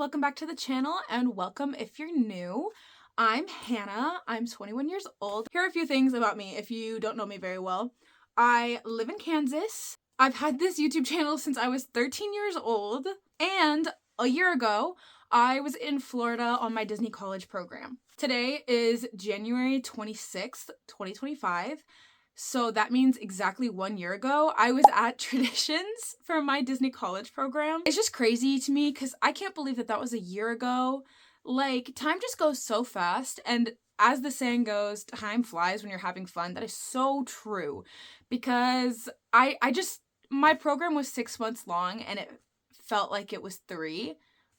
welcome back to the channel and welcome if you're new. I'm Hannah, I'm 21 years old. Here are a few things about me if you don't know me very well. I live in Kansas. I've had this YouTube channel since I was 13 years old, and a year ago, I was in Florida on my Disney college program. Today is January 26th, 2025. So that means exactly 1 year ago, I was at Traditions for my Disney college program. It's just crazy to me because I can't believe that was a year ago. Like, time just goes so fast, and as the saying goes, time flies when you're having fun. That is so true because my program was 6 months long and it felt like it was 3.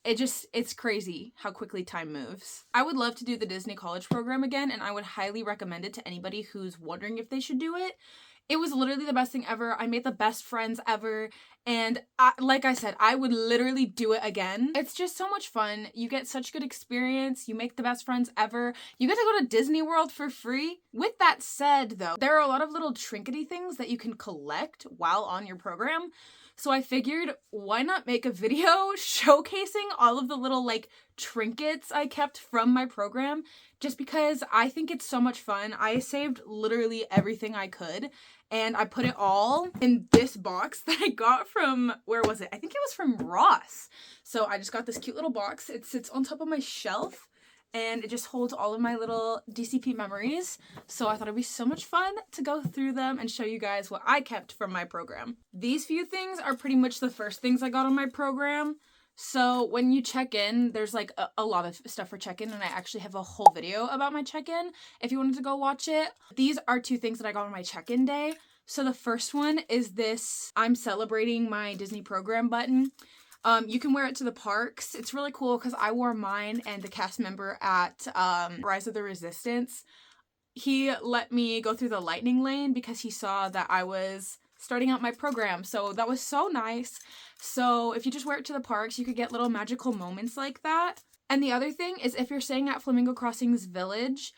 It's crazy how quickly time moves. I would love to do the Disney college program again, and I would highly recommend it to anybody who's wondering if they should do it. It was literally the best thing ever. I made the best friends ever, and like I said, I would literally do it again. It's just so much fun. You get such good experience. You make the best friends ever. You get to go to Disney World for free. With that said, though, there are a lot of little trinkety things that you can collect while on your program. So I figured, why not make a video showcasing all of the little trinkets I kept from my program, just because I think it's so much fun. I saved literally everything I could, and I put it all in this box that I got from, where was it? I think it was from Ross. So I just got this cute little box. It sits on top of my shelf, and it just holds all of my little DCP memories. So I thought it'd be so much fun to go through them and show you guys what I kept from my program. These few things are pretty much the first things I got on my program. So when you check in, there's a lot of stuff for check-in, and I actually have a whole video about my check-in if you wanted to go watch it. These are 2 things that I got on my check-in day. So the first one is this I'm celebrating my Disney program button. You can wear it to the parks. It's really cool because I wore mine, and the cast member at Rise of the Resistance, he let me go through the lightning lane because he saw that I was starting out my program. So that was so nice. So if you just wear it to the parks, you could get little magical moments like that. And the other thing is, if you're staying at Flamingo Crossings Village,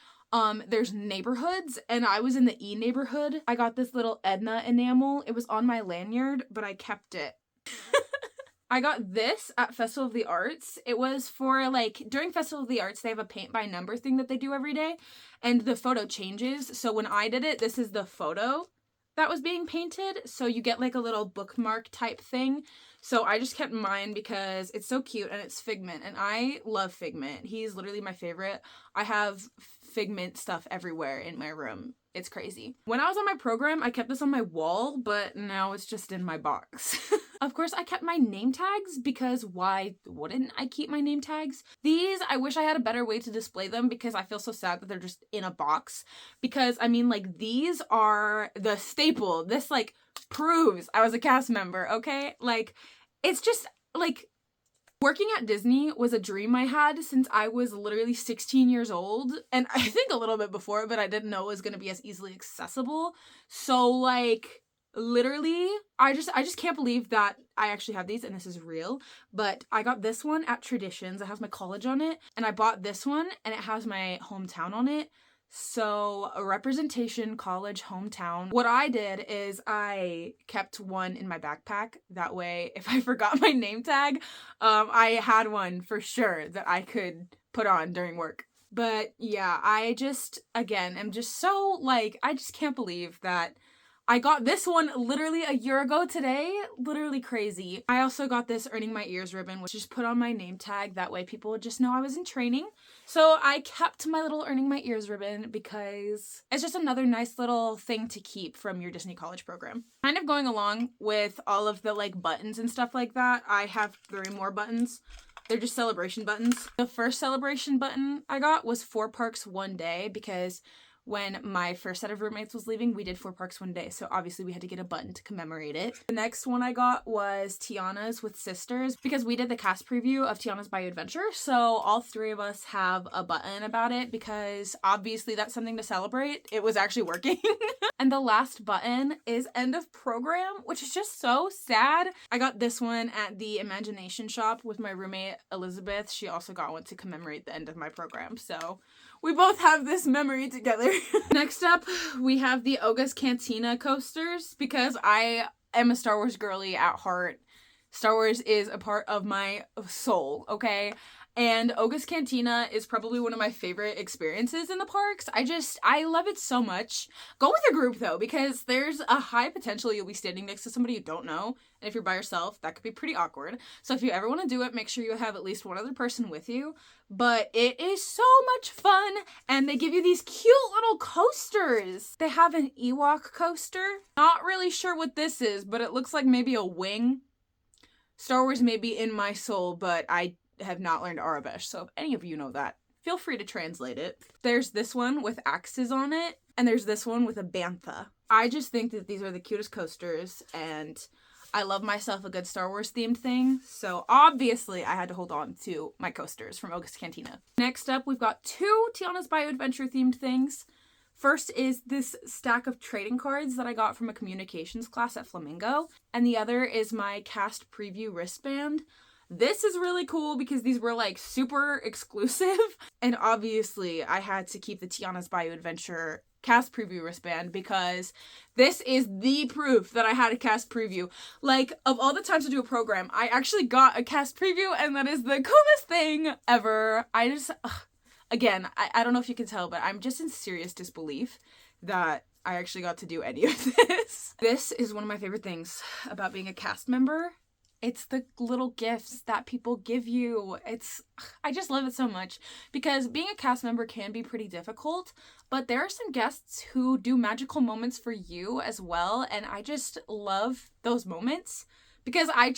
there's neighborhoods, and I was in the E neighborhood. I got this little Edna enamel. It was on my lanyard, but I kept it. I got this at Festival of the Arts. It was for during Festival of the Arts, they have a paint by number thing that they do every day, and the photo changes. So when I did it, this is the photo that was being painted. So you get a little bookmark type thing. So I just kept mine because it's so cute, and it's Figment, and I love Figment. He's literally my favorite. I have Figment stuff everywhere in my room. It's crazy. When I was on my program, I kept this on my wall, but now it's just in my box. Of course, I kept my name tags because why wouldn't I keep my name tags? These, I wish I had a better way to display them because I feel so sad that they're just in a box. Because, I mean, these are the staple. This, proves I was a cast member, okay? It's just, working at Disney was a dream I had since I was literally 16 years old, and I think a little bit before, but I didn't know it was going to be as easily accessible. So, literally, I just can't believe that I actually have these, and this is real. But I got this one at Traditions. It has my college on it, and I bought this one, and it has my hometown on it. So, a representation, college, hometown. What I did is I kept one in my backpack. That way, if I forgot my name tag, I had one for sure that I could put on during work. But yeah, I just, again, am just so, I just can't believe that I got this one literally a year ago today. Literally crazy. I also got this Earning My Ears ribbon, which just put on my name tag. That way people would just know I was in training. So I kept my little Earning My Ears ribbon because it's just another nice little thing to keep from your Disney college program. Kind of going along with all of the buttons and stuff like that, I have 3 more buttons. They're just celebration buttons. The first celebration button I got was 4 parks 1 day because when my first set of roommates was leaving, we did 4 parks 1 day, so obviously we had to get a button to commemorate it. The next one I got was Tiana's with Sisters, because we did the cast preview of Tiana's Bayou Adventure, so all 3 of us have a button about it, because obviously that's something to celebrate. It was actually working. And the last button is End of Program, which is just so sad. I got this one at the Imagination Shop with my roommate, Elizabeth. She also got one to commemorate the end of my program, so we both have this memory together. Next up, we have the Oga's Cantina coasters, because I am a Star Wars girly at heart. Star Wars is a part of my soul, okay? And Oga's Cantina is probably one of my favorite experiences in the parks. I love it so much. Go with a group though, because there's a high potential you'll be standing next to somebody you don't know. And if you're by yourself, that could be pretty awkward. So if you ever want to do it, make sure you have at least one other person with you. But it is so much fun. And they give you these cute little coasters. They have an Ewok coaster. Not really sure what this is, but it looks like maybe a wing. Star Wars may be in my soul, but I have not learned Arabic, so if any of you know that, feel free to translate it. There's this one with axes on it, and there's this one with a bantha. I just think that these are the cutest coasters, and I love myself a good Star Wars themed thing, so obviously I had to hold on to my coasters from Oga's Cantina. Next up, we've got two Tiana's Bio Adventure themed things. First is this stack of trading cards that I got from a communications class at Flamingo, and the other is my cast preview wristband. This is really cool because these were like super exclusive, and obviously I had to keep the Tiana's Bio Adventure cast preview wristband because this is the proof that I had a cast preview. Like, of all the times to do a program, I actually got a cast preview, and that is the coolest thing ever. Again, I don't know if you can tell, but I'm just in serious disbelief that I actually got to do any of this. This is one of my favorite things about being a cast member. It's the little gifts that people give you. I just love it so much because being a cast member can be pretty difficult, but there are some guests who do magical moments for you as well, and I just love those moments because I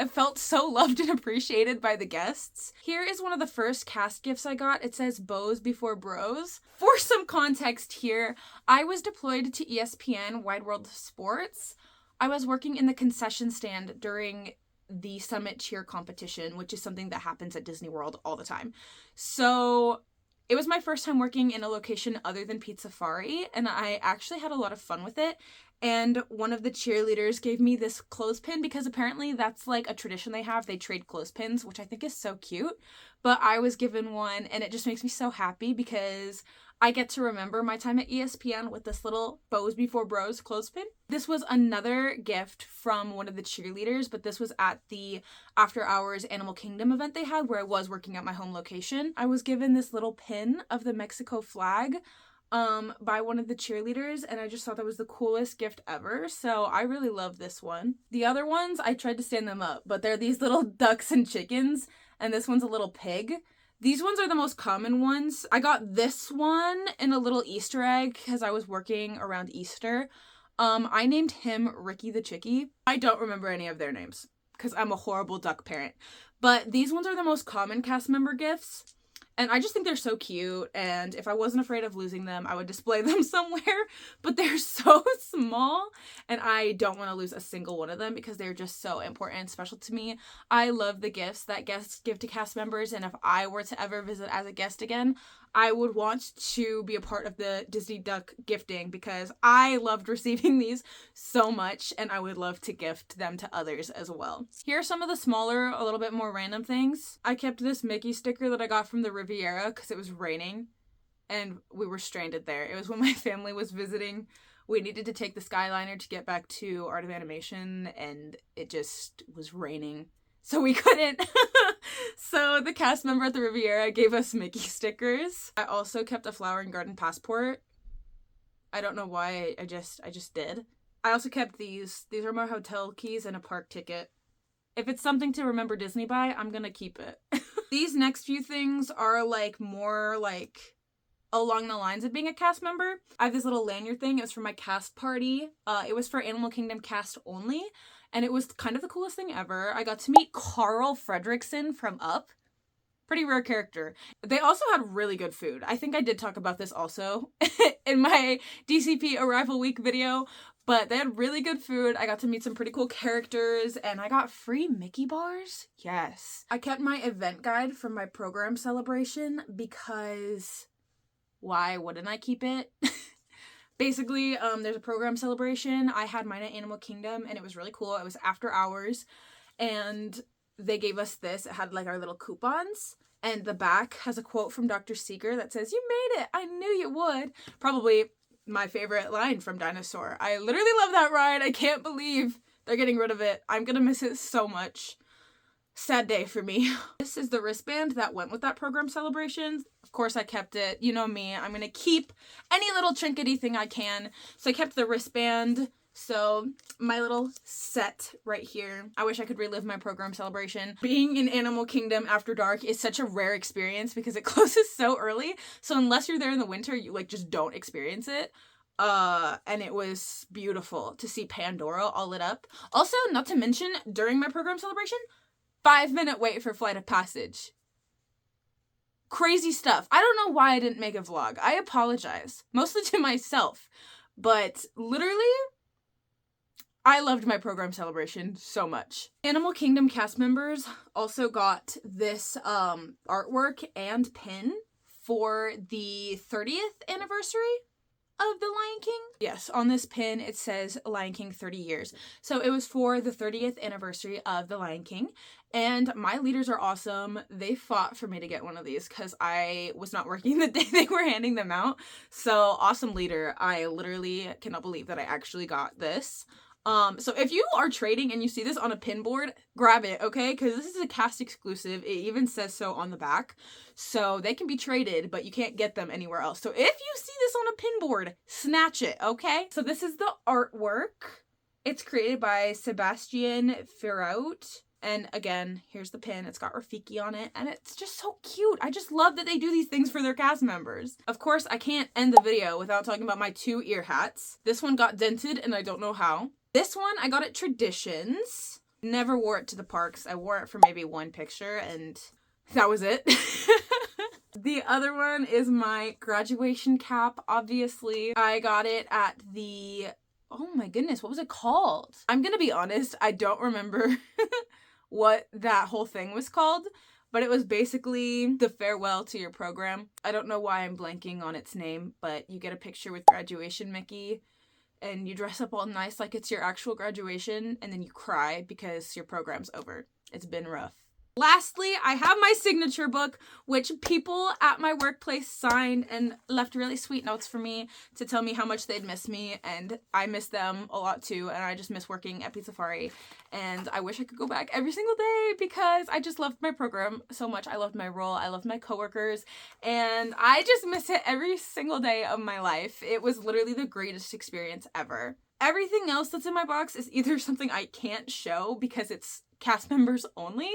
felt so loved and appreciated by the guests. Here is one of the first cast gifts I got. It says bows before bros. For some context here, I was deployed to ESPN Wide World of Sports. I was working in the concession stand during the Summit Cheer competition, which is something that happens at Disney World all the time. So it was my first time working in a location other than Pizza Safari, and I actually had a lot of fun with it. And one of the cheerleaders gave me this clothespin because apparently that's like a tradition they have. They trade clothespins, which I think is so cute. But I was given one, and it just makes me so happy because I get to remember my time at ESPN with this little bows before bros clothespin. This was another gift from one of the cheerleaders, but this was at the after hours Animal Kingdom event they had where I was working at my home location. I was given this little pin of the Mexico flag by one of the cheerleaders, and I just thought that was the coolest gift ever, so I really love this one. The other ones, I tried to stand them up, but they're these little ducks and chickens, and this one's a little pig. These ones are the most common ones. I got this one in a little Easter egg because I was working around Easter. I named him Ricky the Chickie. I don't remember any of their names because I'm a horrible duck parent, but these ones are the most common cast member gifts. And I just think they're so cute, and if I wasn't afraid of losing them, I would display them somewhere, but they're so small, and I don't want to lose a single one of them because they're just so important and special to me. I love the gifts that guests give to cast members, and if I were to ever visit as a guest again, I would want to be a part of the Disney Duck gifting because I loved receiving these so much, and I would love to gift them to others as well. Here are some of the smaller, a little bit more random things. I kept this Mickey sticker that I got from the Riviera because it was raining and we were stranded there. It was when my family was visiting. We needed to take the Skyliner to get back to Art of Animation, and it just was raining, so we couldn't. So the cast member at the Riviera gave us Mickey stickers. I also kept a flower and garden passport. I don't know why, I just did. I also kept these. These are my hotel keys and a park ticket. If it's something to remember Disney by, I'm gonna keep it. These next few things are more along the lines of being a cast member. I have this little lanyard thing. It was for my cast party. It was for Animal Kingdom cast only, and it was kind of the coolest thing ever. I got to meet Carl Fredricksen from Up. Pretty rare character. They also had really good food. I think I did talk about this also in my DCP Arrival Week video, but they had really good food. I got to meet some pretty cool characters, and I got free Mickey bars. Yes. I kept my event guide from my program celebration because why wouldn't I keep it? Basically, there's a program celebration. I had mine at Animal Kingdom, and it was really cool. It was after hours, and they gave us this. It had our little coupons, and the back has a quote from Dr. Seeger that says, "You made it. I knew you would." Probably my favorite line from Dinosaur. I literally love that ride. I can't believe They're getting rid of it. I'm gonna miss it so much. Sad day for me. This is the wristband that went with that program celebration. Of course I kept it. You know me. I'm gonna keep any little trinkety thing I can. So I kept the wristband. So my little set right here. I wish I could relive my program celebration. Being in Animal Kingdom after dark is such a rare experience because it closes so early. So unless you're there in the winter, you like just don't experience it. And it was beautiful to see Pandora all lit up. Also, not to mention, during my program celebration, 5-minute wait for Flight of Passage. Crazy stuff. I don't know why I didn't make a vlog. I apologize. Mostly to myself. But literally, I loved my program celebration so much. Animal Kingdom cast members also got this artwork and pin for the 30th anniversary of The Lion King. Yes, on this pin it says Lion King 30 years. So it was for the 30th anniversary of The Lion King. And my leaders are awesome. They fought for me to get one of these because I was not working the day they were handing them out. So awesome leader. I literally cannot believe that I actually got this. So if you are trading and you see this on a pin board, grab it, okay? Because this is a cast exclusive. It even says so on the back. So they can be traded, but you can't get them anywhere else. So if you see this on a pin board, snatch it, okay? So this is the artwork. It's created by Sebastian Firaut. And again, here's the pin. It's got Rafiki on it, and it's just so cute. I just love that they do these things for their cast members. Of course, I can't end the video without talking about my 2 ear hats. This one got dented, and I don't know how. This one I got at Traditions. Never wore it to the parks. I wore it for maybe one picture, and that was it. The other one is my graduation cap, obviously. I got it at the... Oh my goodness, what was it called? I'm gonna be honest, I don't remember what that whole thing was called, but it was basically the farewell to your program. I don't know why I'm blanking on its name, but you get a picture with Graduation Mickey, and you dress up all nice like it's your actual graduation, and then you cry because your program's over. It's been rough. Lastly, I have my signature book, which people at my workplace signed and left really sweet notes for me to tell me how much they'd miss me, and I miss them a lot too, and I just miss working at Pizza Safari, and I wish I could go back every single day because I just loved my program so much. I loved my role, I loved my coworkers, and I just miss it every single day of my life. It was literally the greatest experience ever. Everything else that's in my box is either something I can't show because it's cast members only,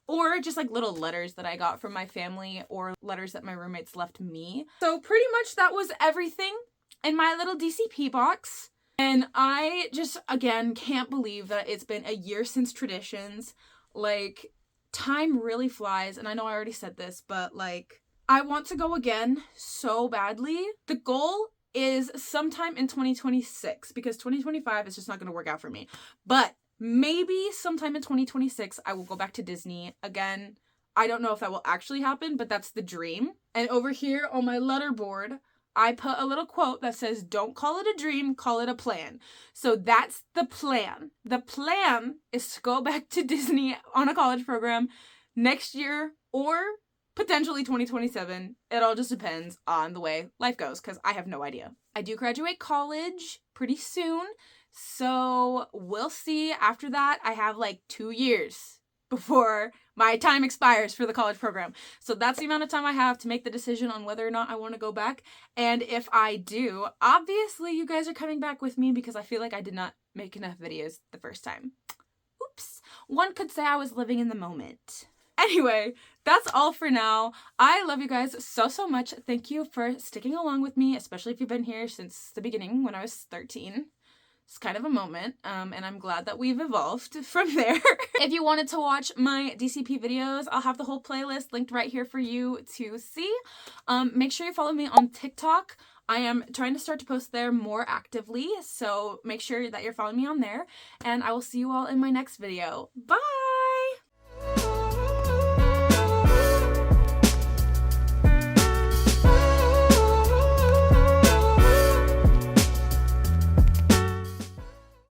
or just like little letters that I got from my family or letters that my roommates left me. So pretty much that was everything in my little DCP box. And I just, again, can't believe that it's been a year since Traditions. Like, time really flies. And I know I already said this, but like, I want to go again so badly. The goal is sometime in 2026 because 2025 is just not going to work out for me. But maybe sometime in 2026, I will go back to Disney again. I don't know if that will actually happen, but that's the dream. And over here on my letterboard, I put a little quote that says, "Don't call it a dream, call it a plan." So that's the plan. The plan is to go back to Disney on a college program next year or potentially 2027. It all just depends on the way life goes because I have no idea. I do graduate college pretty soon. So we'll see. After that, I have like 2 years before my time expires for the college program. So that's the amount of time I have to make the decision on whether or not I want to go back. And if I do, obviously you guys are coming back with me because I feel like I did not make enough videos the first time. Oops. One could say I was living in the moment. Anyway, that's all for now. I love you guys so, so much. Thank you for sticking along with me, especially if you've been here since the beginning when I was 13. It's kind of a moment, and I'm glad that we've evolved from there. If you wanted to watch my DCP videos, I'll have the whole playlist linked right here for you to see. Make sure you follow me on TikTok. I am trying to start to post there more actively, so make sure that you're following me on there, and I will see you all in my next video. Bye!